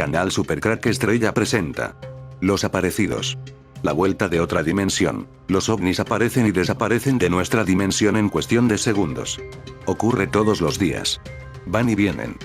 Canal Supercrack Estrella presenta Los aparecidos. La vuelta de otra dimensión. Los ovnis aparecen y desaparecen de nuestra dimensión en cuestión de segundos. Ocurre todos los días. Van y vienen.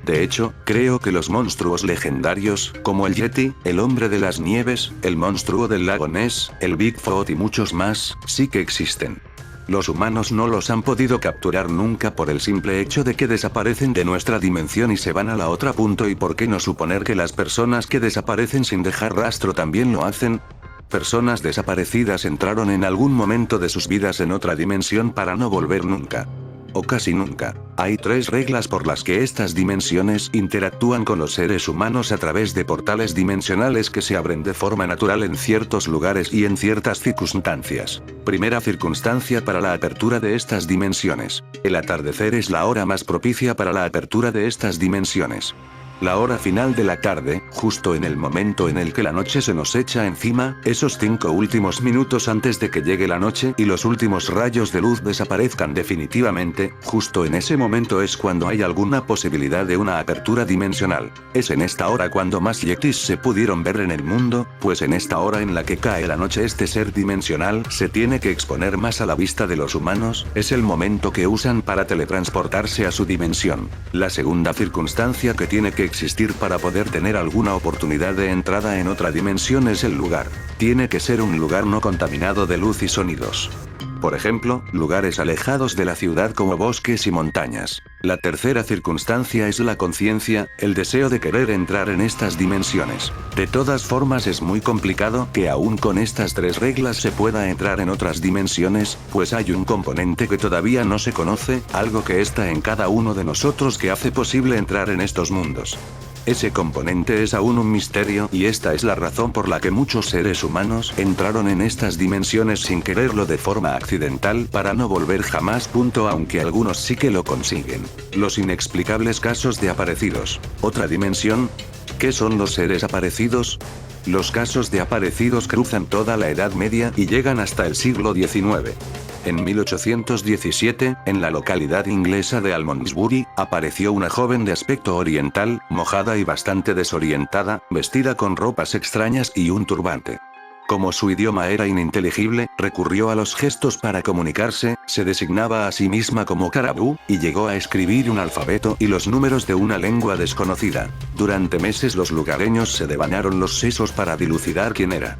De hecho, creo que los monstruos legendarios, como el Yeti, el hombre de las nieves, el monstruo del lago Ness, el Bigfoot y muchos más, sí que existen. Los humanos no los han podido capturar nunca por el simple hecho de que desaparecen de nuestra dimensión y se van a la otra punto. ¿Y por qué no suponer que las personas que desaparecen sin dejar rastro también lo hacen? Personas desaparecidas entraron en algún momento de sus vidas en otra dimensión para no volver nunca. O casi nunca. Hay 3 reglas por las que estas dimensiones interactúan con los seres humanos a través de portales dimensionales que se abren de forma natural en ciertos lugares y en ciertas circunstancias. Primera circunstancia para la apertura de estas dimensiones. El atardecer es la hora más propicia para la apertura de estas dimensiones. La hora final de la tarde, justo en el momento en el que la noche se nos echa encima, esos 5 últimos minutos antes de que llegue la noche y los últimos rayos de luz desaparezcan definitivamente, justo en ese momento es cuando hay alguna posibilidad de una apertura dimensional. Es en esta hora cuando más yetis se pudieron ver en el mundo, pues en esta hora en la que cae la noche este ser dimensional se tiene que exponer más a la vista de los humanos, es el momento que usan para teletransportarse a su dimensión. La segunda circunstancia que tiene que existir para poder tener alguna oportunidad de entrada en otra dimensión es el lugar. Tiene que ser un lugar no contaminado de luz y sonidos. Por ejemplo, lugares alejados de la ciudad como bosques y montañas. La tercera circunstancia es la conciencia, el deseo de querer entrar en estas dimensiones. De todas formas es muy complicado que aún con estas 3 reglas se pueda entrar en otras dimensiones, pues hay un componente que todavía no se conoce, algo que está en cada uno de nosotros que hace posible entrar en estos mundos. Ese componente es aún un misterio y esta es la razón por la que muchos seres humanos entraron en estas dimensiones sin quererlo de forma accidental para no volver jamás. Aunque algunos sí que lo consiguen. Los inexplicables casos de aparecidos. ¿Otra dimensión? ¿Qué son los seres aparecidos? Los casos de aparecidos cruzan toda la Edad Media y llegan hasta el siglo XIX. En 1817, en la localidad inglesa de Almondsbury, apareció una joven de aspecto oriental, mojada y bastante desorientada, vestida con ropas extrañas y un turbante. Como su idioma era ininteligible, recurrió a los gestos para comunicarse, se designaba a sí misma como Carabú, y llegó a escribir un alfabeto y los números de una lengua desconocida. Durante meses los lugareños se devanaron los sesos para dilucidar quién era.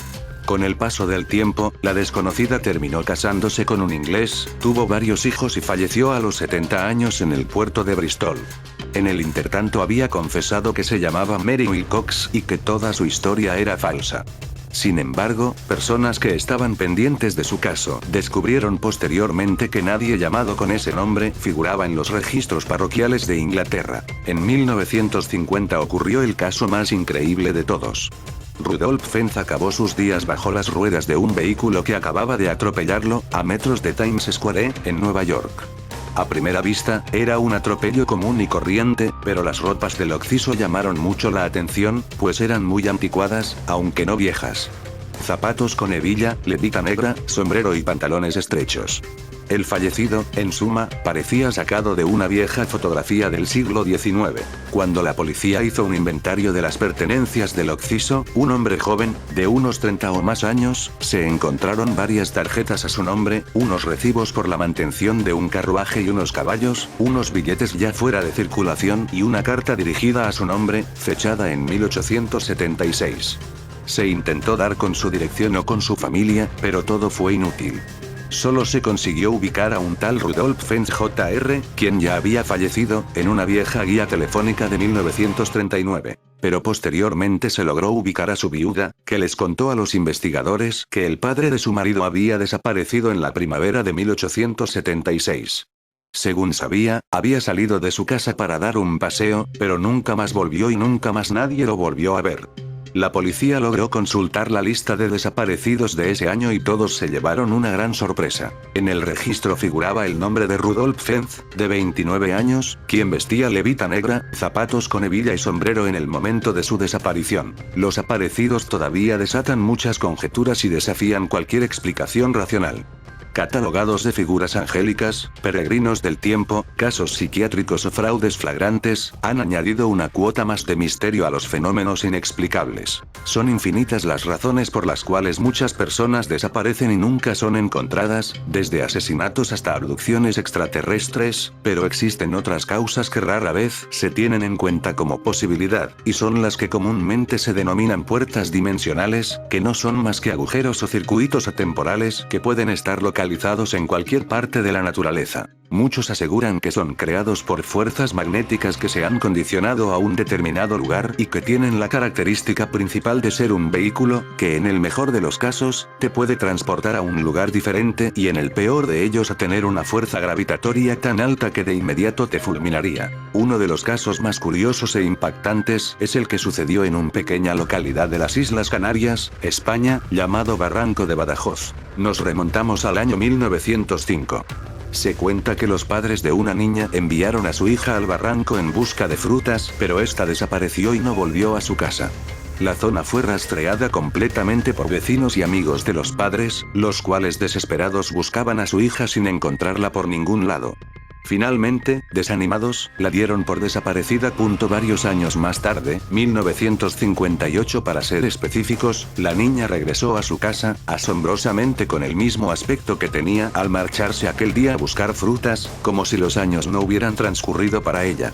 Con el paso del tiempo, la desconocida terminó casándose con un inglés, tuvo varios hijos y falleció a los 70 años en el puerto de Bristol. En el intertanto había confesado que se llamaba Mary Wilcox y que toda su historia era falsa. Sin embargo, personas que estaban pendientes de su caso descubrieron posteriormente que nadie llamado con ese nombre figuraba en los registros parroquiales de Inglaterra. En 1950 ocurrió el caso más increíble de todos. Rudolph Fentz acabó sus días bajo las ruedas de un vehículo que acababa de atropellarlo, a metros de Times Square, en Nueva York. A primera vista, era un atropello común y corriente, pero las ropas del occiso llamaron mucho la atención, pues eran muy anticuadas, aunque no viejas. Zapatos con hebilla, levita negra, sombrero y pantalones estrechos. El fallecido, en suma, parecía sacado de una vieja fotografía del siglo XIX. Cuando la policía hizo un inventario de las pertenencias del occiso, un hombre joven, de unos 30 o más años, se encontraron varias tarjetas a su nombre, unos recibos por la mantención de un carruaje y unos caballos, unos billetes ya fuera de circulación y una carta dirigida a su nombre, fechada en 1876. Se intentó dar con su dirección o con su familia, pero todo fue inútil. Solo se consiguió ubicar a un tal Rudolph Fentz Jr., quien ya había fallecido, en una vieja guía telefónica de 1939. Pero posteriormente se logró ubicar a su viuda, que les contó a los investigadores que el padre de su marido había desaparecido en la primavera de 1876. Según sabía, había salido de su casa para dar un paseo, pero nunca más volvió y nunca más nadie lo volvió a ver. La policía logró consultar la lista de desaparecidos de ese año y todos se llevaron una gran sorpresa. En el registro figuraba el nombre de Rudolph Fentz, de 29 años, quien vestía levita negra, zapatos con hebilla y sombrero en el momento de su desaparición. Los aparecidos todavía desatan muchas conjeturas y desafían cualquier explicación racional. catalogados de figuras angélicas, peregrinos del tiempo, casos psiquiátricos o fraudes flagrantes, han añadido una cuota más de misterio a los fenómenos inexplicables. Son infinitas las razones por las cuales muchas personas desaparecen y nunca son encontradas, desde asesinatos hasta abducciones extraterrestres, pero existen otras causas que rara vez se tienen en cuenta como posibilidad, y son las que comúnmente se denominan puertas dimensionales, que no son más que agujeros o circuitos atemporales que pueden estar localizados en cualquier parte de la naturaleza. Muchos aseguran que son creados por fuerzas magnéticas que se han condicionado a un determinado lugar y que tienen la característica principal de ser un vehículo, que en el mejor de los casos, te puede transportar a un lugar diferente y en el peor de ellos a tener una fuerza gravitatoria tan alta que de inmediato te fulminaría. Uno de los casos más curiosos e impactantes es el que sucedió en una pequeña localidad de las Islas Canarias, España, llamado Barranco de Badajoz. Nos remontamos al año 1905. Se cuenta que los padres de una niña enviaron a su hija al barranco en busca de frutas, pero esta desapareció y no volvió a su casa. La zona fue rastreada completamente por vecinos y amigos de los padres, los cuales desesperados buscaban a su hija sin encontrarla por ningún lado. Finalmente, desanimados, la dieron por desaparecida. Varios años más tarde, 1958 para ser específicos, la niña regresó a su casa, asombrosamente con el mismo aspecto que tenía al marcharse aquel día a buscar frutas, como si los años no hubieran transcurrido para ella.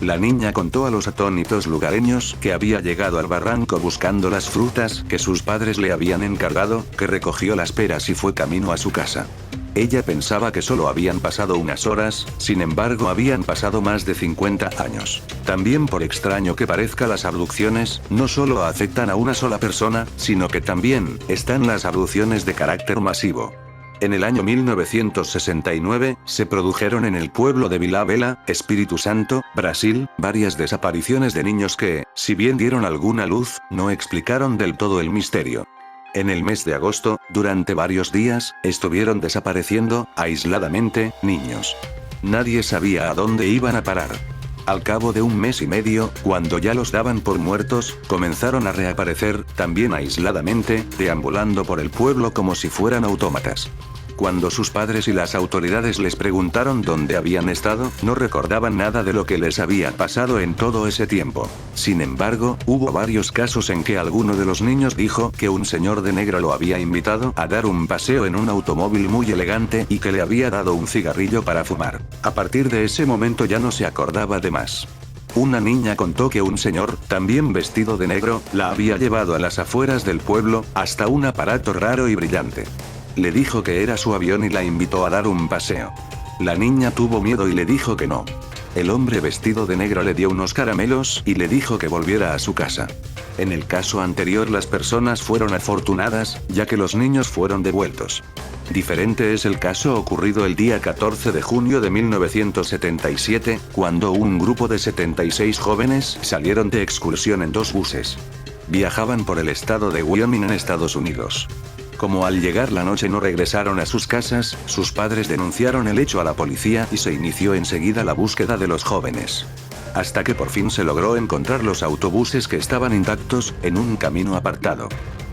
La niña contó a los atónitos lugareños que había llegado al barranco buscando las frutas que sus padres le habían encargado, que recogió las peras y fue camino a su casa. Ella pensaba que solo habían pasado unas horas, sin embargo habían pasado más de 50 años. También, por extraño que parezca, las abducciones no solo afectan a una sola persona, sino que también están las abducciones de carácter masivo. En el año 1969, se produjeron en el pueblo de Vila Bela, Espíritu Santo, Brasil, varias desapariciones de niños que, si bien dieron alguna luz, no explicaron del todo el misterio. En el mes de agosto, durante varios días, estuvieron desapareciendo, aisladamente, niños. Nadie sabía a dónde iban a parar. Al cabo de un mes y medio, cuando ya los daban por muertos, comenzaron a reaparecer, también aisladamente, deambulando por el pueblo como si fueran autómatas. Cuando sus padres y las autoridades les preguntaron dónde habían estado, no recordaban nada de lo que les había pasado en todo ese tiempo. Sin embargo, hubo varios casos en que alguno de los niños dijo que un señor de negro lo había invitado a dar un paseo en un automóvil muy elegante y que le había dado un cigarrillo para fumar. A partir de ese momento ya no se acordaba de más. Una niña contó que un señor, también vestido de negro, la había llevado a las afueras del pueblo, hasta un aparato raro y brillante. Le dijo que era su avión y la invitó a dar un paseo. La niña tuvo miedo y le dijo que no. El hombre vestido de negro le dio unos caramelos y le dijo que volviera a su casa. En el caso anterior las personas fueron afortunadas, ya que los niños fueron devueltos. Diferente es el caso ocurrido el día 14 de junio de 1977, cuando un grupo de 76 jóvenes salieron de excursión en 2 buses. Viajaban por el estado de Wyoming en Estados Unidos. Como al llegar la noche no regresaron a sus casas, sus padres denunciaron el hecho a la policía y se inició enseguida la búsqueda de los jóvenes. Hasta que por fin se logró encontrar los autobuses que estaban intactos, en un camino apartado.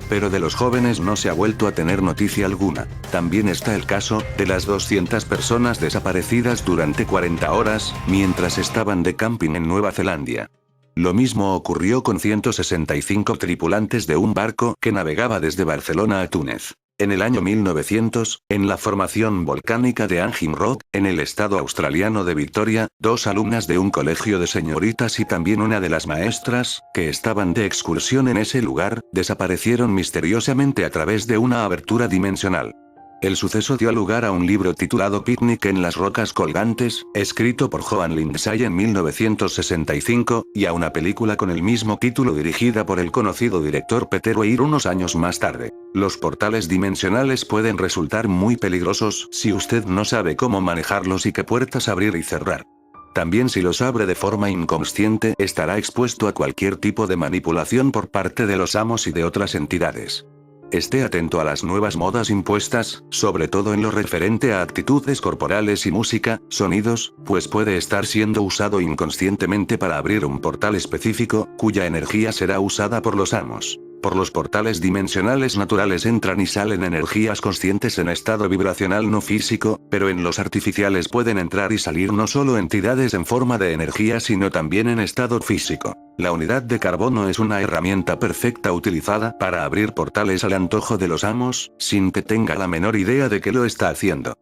Pero de los jóvenes no se ha vuelto a tener noticia alguna. También está el caso de las 200 personas desaparecidas durante 40 horas, mientras estaban de camping en Nueva Zelanda. Lo mismo ocurrió con 165 tripulantes de un barco que navegaba desde Barcelona a Túnez. En el año 1900, en la formación volcánica de Angin Rock, en el estado australiano de Victoria, 2 alumnas de un colegio de señoritas y también una de las maestras, que estaban de excursión en ese lugar, desaparecieron misteriosamente a través de una abertura dimensional. El suceso dio lugar a un libro titulado Picnic en las rocas colgantes, escrito por Joan Lindsay en 1965, y a una película con el mismo título dirigida por el conocido director Peter Weir unos años más tarde. Los portales dimensionales pueden resultar muy peligrosos si usted no sabe cómo manejarlos y qué puertas abrir y cerrar. También si los abre de forma inconsciente, estará expuesto a cualquier tipo de manipulación por parte de los amos y de otras entidades. Esté atento a las nuevas modas impuestas, sobre todo en lo referente a actitudes corporales y música, sonidos, pues puede estar siendo usado inconscientemente para abrir un portal específico, cuya energía será usada por los amos. Por los portales dimensionales naturales entran y salen energías conscientes en estado vibracional no físico, pero en los artificiales pueden entrar y salir no solo entidades en forma de energía sino también en estado físico. La unidad de carbono es una herramienta perfecta utilizada para abrir portales al antojo de los amos, sin que tenga la menor idea de que lo está haciendo.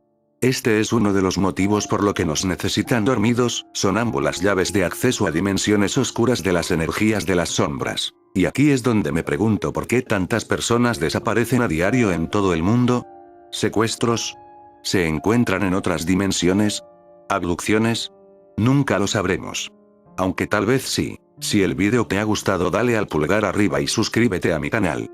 Este es uno de los motivos por lo que nos necesitan dormidos, sonámbulas, llaves de acceso a dimensiones oscuras de las energías de las sombras. Y aquí es donde me pregunto por qué tantas personas desaparecen a diario en todo el mundo. ¿Secuestros? ¿Se encuentran en otras dimensiones? ¿Abducciones? Nunca lo sabremos. Aunque tal vez sí. Si el vídeo te ha gustado, dale al pulgar arriba y suscríbete a mi canal.